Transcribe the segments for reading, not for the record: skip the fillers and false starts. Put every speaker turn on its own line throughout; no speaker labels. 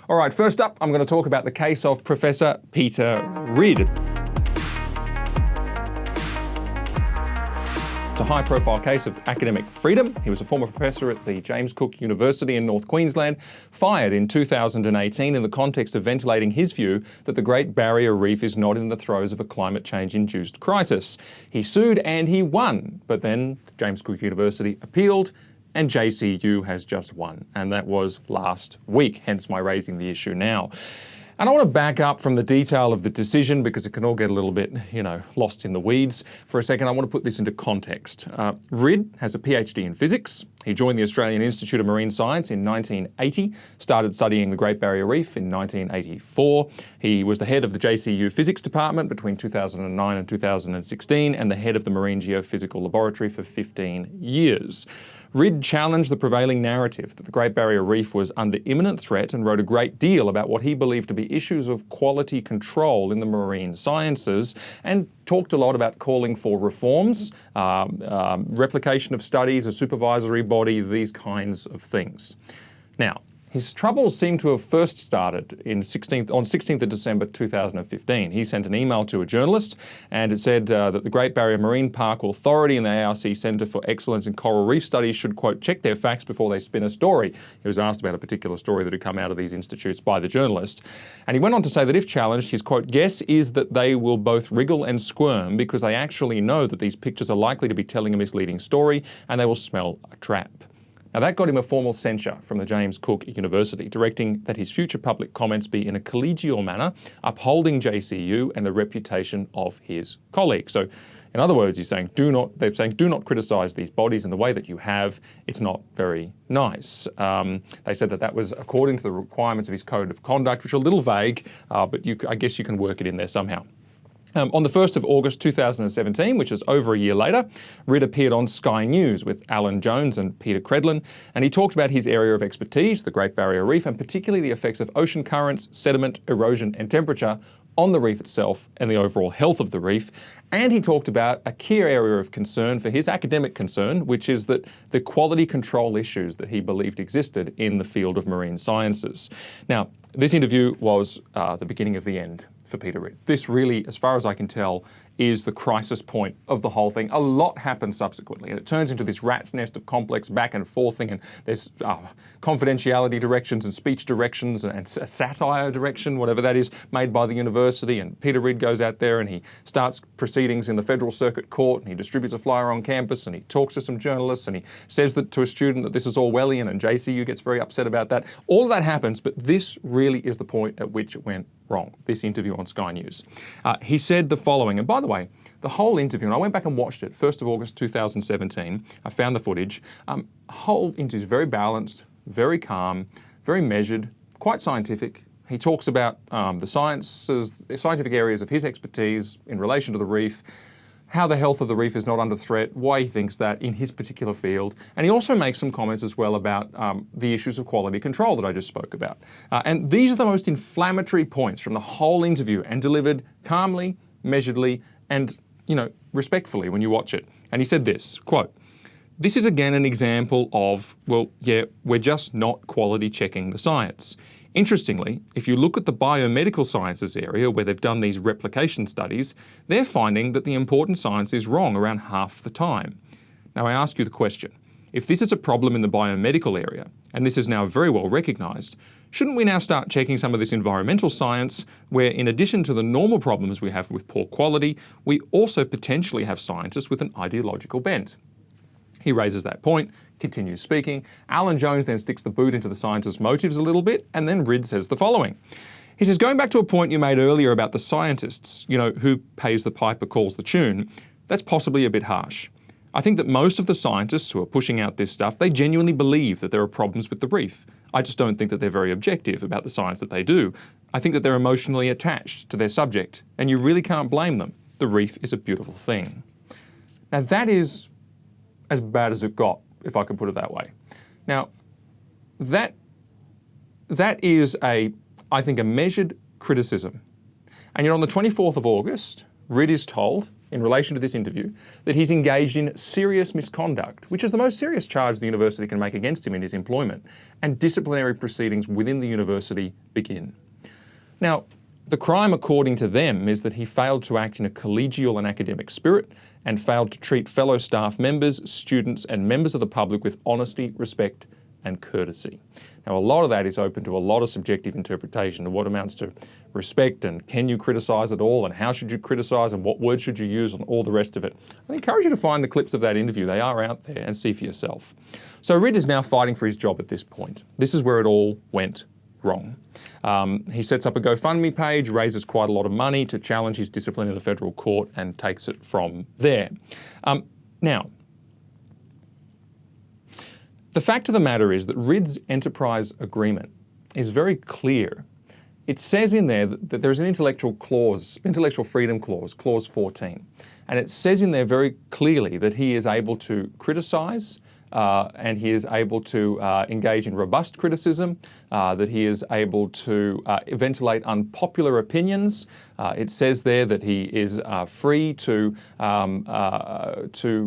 All right, first up, I'm going to talk about the case of Professor Peter Ridd. It's a high-profile case of academic freedom. He was a former professor at the James Cook University in North Queensland, fired in 2018 in the context of ventilating his view that the Great Barrier Reef is not in the throes of a climate change-induced crisis. He sued and he won, but then James Cook University appealed and JCU has just won, and that was last week, hence my raising the issue now. And I want to back up from the detail of the decision because it can all get a little bit, lost in the weeds. For a second, I want to put this into context. Ridd has a PhD in physics. He joined the Australian Institute of Marine Science in 1980, started studying the Great Barrier Reef in 1984. He was the head of the JCU Physics Department between 2009 and 2016 and the head of the Marine Geophysical Laboratory for 15 years. Ridd challenged the prevailing narrative that the Great Barrier Reef was under imminent threat and wrote a great deal about what he believed to be issues of quality control in the marine sciences, and talked a lot about calling for reforms, replication of studies, a supervisory body, these kinds of things. Now, his troubles seem to have first started on 16th of December 2015. He sent an email to a journalist and it said that the Great Barrier Marine Park Authority and the ARC Centre for Excellence in Coral Reef Studies should, quote, check their facts before they spin a story. He was asked about a particular story that had come out of these institutes by the journalist. And he went on to say that if challenged, his, quote, guess is that they will both wriggle and squirm because they actually know that these pictures are likely to be telling a misleading story and they will smell a trap. Now that got him a formal censure from the James Cook University, directing that his future public comments be in a collegial manner, upholding JCU and the reputation of his colleagues. So in other words, they're saying do not criticise these bodies in the way that you have. It's not very nice. They said that was according to the requirements of his code of conduct, which are a little vague, but I guess you can work it in there somehow. On the 1st of August 2017, which is over a year later, Ridd appeared on Sky News with Alan Jones and Peter Credlin, and he talked about his area of expertise, the Great Barrier Reef, and particularly the effects of ocean currents, sediment, erosion and temperature on the reef itself and the overall health of the reef. And he talked about a key area of concern for his academic concern, which is that the quality control issues that he believed existed in the field of marine sciences. Now, this interview was the beginning of the end for Peter Ridd. This really, as far as I can tell, is the crisis point of the whole thing. A lot happens subsequently, and it turns into this rat's nest of complex back and forthing, and there's confidentiality directions and speech directions and a satire direction, whatever that is, made by the university, and Peter Ridd goes out there and he starts proceedings in the Federal Circuit Court, and he distributes a flyer on campus, and he talks to some journalists, and he says that to a student that this is Orwellian, and JCU gets very upset about that. All of that happens, but this really is the point at which it went wrong, this interview on Sky News. He said the following, and by the way, the whole interview, and I went back and watched it, 1st of August 2017, I found the footage. The whole interview is very balanced, very calm, very measured, quite scientific. He talks about the scientific areas of his expertise in relation to the reef, how the health of the reef is not under threat, why he thinks that in his particular field. And he also makes some comments as well about the issues of quality control that I just spoke about. And these are the most inflammatory points from the whole interview, and delivered calmly, measuredly, and respectfully when you watch it. And he said this, quote, "This is again an example of, well, yeah, we're just not quality checking the science. Interestingly, if you look at the biomedical sciences area where they've done these replication studies, they're finding that the important science is wrong around half the time. Now I ask you the question, if this is a problem in the biomedical area, and this is now very well recognised, shouldn't we now start checking some of this environmental science where, in addition to the normal problems we have with poor quality, we also potentially have scientists with an ideological bent?" He raises that point, continues speaking. Alan Jones then sticks the boot into the scientist's motives a little bit, and then Ridd says the following. He says, going back to a point you made earlier about the scientists, who pays the piper calls the tune, that's possibly a bit harsh. I think that most of the scientists who are pushing out this stuff, they genuinely believe that there are problems with the reef. I just don't think that they're very objective about the science that they do. I think that they're emotionally attached to their subject, and you really can't blame them. The reef is a beautiful thing. Now that is as bad as it got, if I could put it that way. Now, that is I think a measured criticism. And yet on the 24th of August, Ridd is told in relation to this interview that he's engaged in serious misconduct, which is the most serious charge the university can make against him in his employment, and disciplinary proceedings within the university begin. Now, the crime, according to them, is that he failed to act in a collegial and academic spirit and failed to treat fellow staff members, students, and members of the public with honesty, respect, and courtesy. Now, a lot of that is open to a lot of subjective interpretation of what amounts to respect and can you criticise at all and how should you criticise and what words should you use and all the rest of it. I encourage you to find the clips of that interview. They are out there and see for yourself. So Ridd is now fighting for his job at this point. This is where it all went wrong. He sets up a GoFundMe page, raises quite a lot of money to challenge his discipline in the federal court and takes it from there. Now, the fact of the matter is that Ridd's enterprise agreement is very clear. It says in there that there's an intellectual freedom clause, clause 14. And it says in there very clearly that he is able to criticise and he is able to engage in robust criticism, that he is able to ventilate unpopular opinions. It says there that he is free to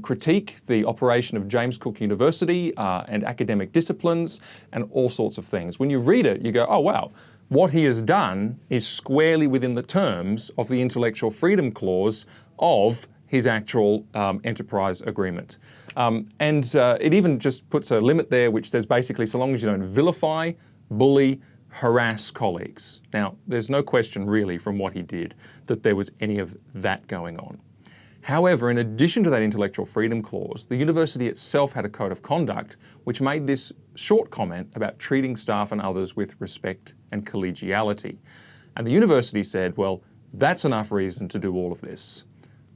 critique the operation of James Cook University and academic disciplines and all sorts of things. When you read it, you go, oh wow, what he has done is squarely within the terms of the intellectual freedom clause of his actual enterprise agreement. It even just puts a limit there which says basically so long as you don't vilify, bully, harass colleagues. Now, there's no question really from what he did that there was any of that going on. However, in addition to that intellectual freedom clause, the university itself had a code of conduct which made this short comment about treating staff and others with respect and collegiality. And the university said, well, that's enough reason to do all of this.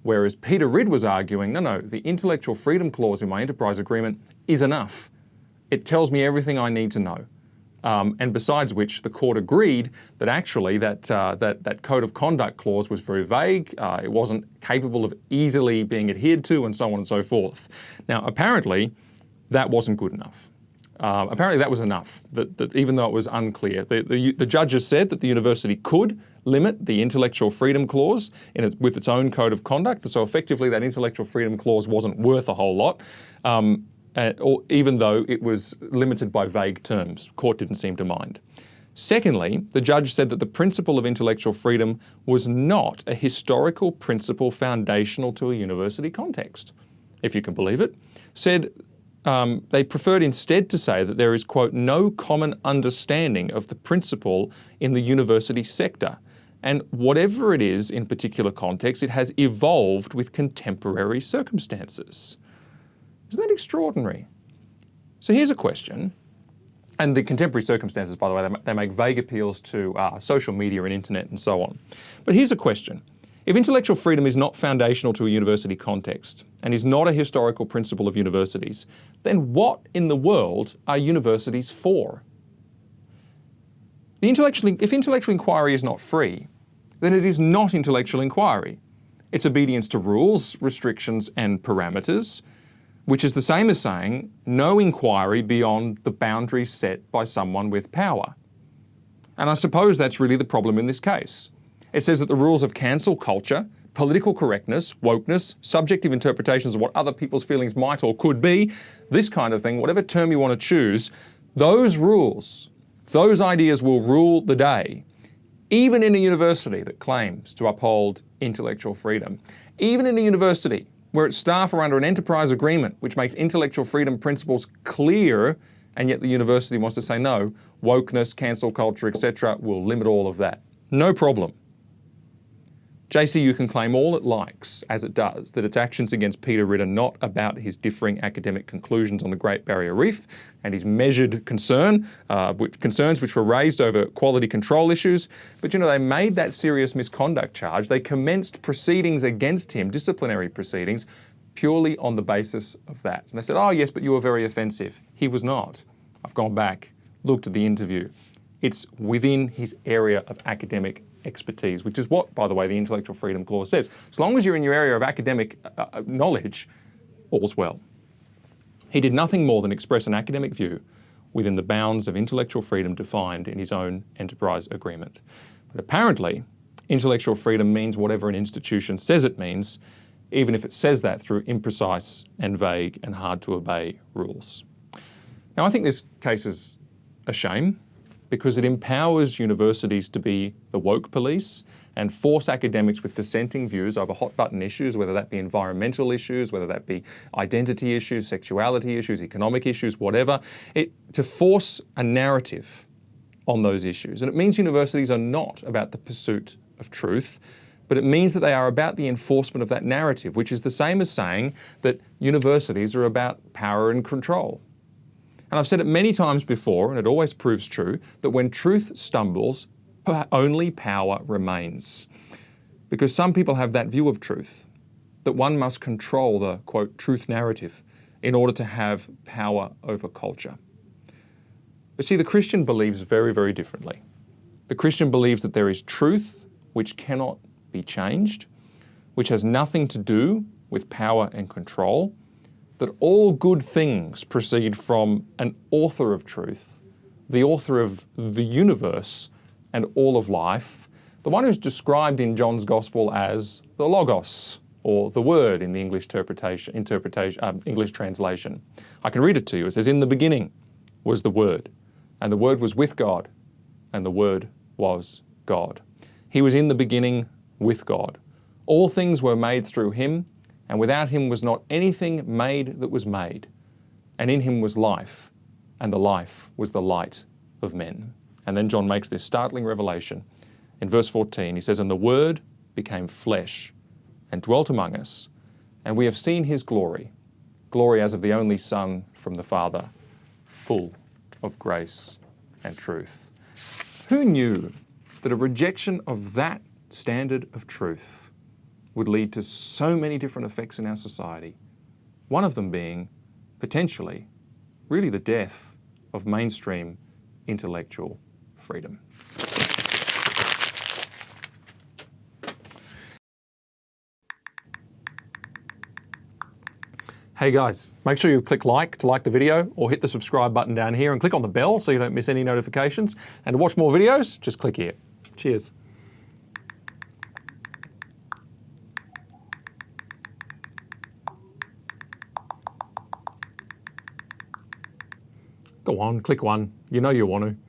Whereas Peter Ridd was arguing, no, the intellectual freedom clause in my enterprise agreement is enough. It tells me everything I need to know. And besides which, the court agreed that actually that code of conduct clause was very vague, it wasn't capable of easily being adhered to, and so on and so forth. Now, apparently, that wasn't good enough. Apparently that was enough, that even though it was unclear. The judges said that the university could limit the intellectual freedom clause with its own code of conduct, and so effectively that intellectual freedom clause wasn't worth a whole lot, or even though it was limited by vague terms. Court didn't seem to mind. Secondly, the judge said that the principle of intellectual freedom was not a historical principle foundational to a university context, if you can believe it. Said they preferred instead to say that there is, quote, no common understanding of the principle in the university sector. And whatever it is in particular context, it has evolved with contemporary circumstances. Isn't that extraordinary? So here's a question. And the contemporary circumstances, by the way, they make vague appeals to social media and internet and so on. But here's a question. If intellectual freedom is not foundational to a university context and is not a historical principle of universities, then what in the world are universities for? If intellectual inquiry is not free, then it is not intellectual inquiry. It's obedience to rules, restrictions, and parameters, which is the same as saying no inquiry beyond the boundaries set by someone with power. And I suppose that's really the problem in this case. It says that the rules of cancel culture, political correctness, wokeness, subjective interpretations of what other people's feelings might or could be, this kind of thing, whatever term you want to choose, those rules, those ideas will rule the day, even in a university that claims to uphold intellectual freedom, even in a university where its staff are under an enterprise agreement which makes intellectual freedom principles clear, and yet the university wants to say no, wokeness, cancel culture, etc. will limit all of that. No problem. JCU can claim all it likes, as it does, that its actions against Peter Ridd are not about his differing academic conclusions on the Great Barrier Reef and his measured concerns which were raised over quality control issues. But they made that serious misconduct charge. They commenced proceedings against him, disciplinary proceedings, purely on the basis of that. And they said, oh yes, but you were very offensive. He was not. I've gone back, looked at the interview. It's within his area of academic expertise, which is what, by the way, the Intellectual Freedom Clause says. As long as you're in your area of academic knowledge, all's well. He did nothing more than express an academic view within the bounds of intellectual freedom defined in his own enterprise agreement. But apparently, intellectual freedom means whatever an institution says it means, even if it says that through imprecise and vague and hard to obey rules. Now, I think this case is a shame because it empowers universities to be the woke police and force academics with dissenting views over hot button issues, whether that be environmental issues, whether that be identity issues, sexuality issues, economic issues, whatever, to force a narrative on those issues. And it means universities are not about the pursuit of truth, but it means that they are about the enforcement of that narrative, which is the same as saying that universities are about power and control. And I've said it many times before, and it always proves true, that when truth stumbles, only power remains. Because some people have that view of truth, that one must control the, quote, truth narrative in order to have power over culture. But see, the Christian believes very, very differently. The Christian believes that there is truth which cannot be changed, which has nothing to do with power and control, that all good things proceed from an author of truth, the author of the universe and all of life, the one who's described in John's Gospel as the Logos, or the Word in the English English translation. I can read it to you. It says, "In the beginning was the Word, and the Word was with God, and the Word was God. He was in the beginning with God. All things were made through him, and without him was not anything made that was made. And in him was life, and the life was the light of men." And then John makes this startling revelation. In verse 14, he says, "And the Word became flesh and dwelt among us, and we have seen his glory, glory as of the only Son from the Father, full of grace and truth." Who knew that a rejection of that standard of truth would lead to so many different effects in our society? One of them being, potentially, really the death of mainstream intellectual freedom. Hey guys, make sure you click like to like the video, or hit the subscribe button down here and click on the bell so you don't miss any notifications. And to watch more videos, just click here. Cheers. Go on, click one. You know you want to.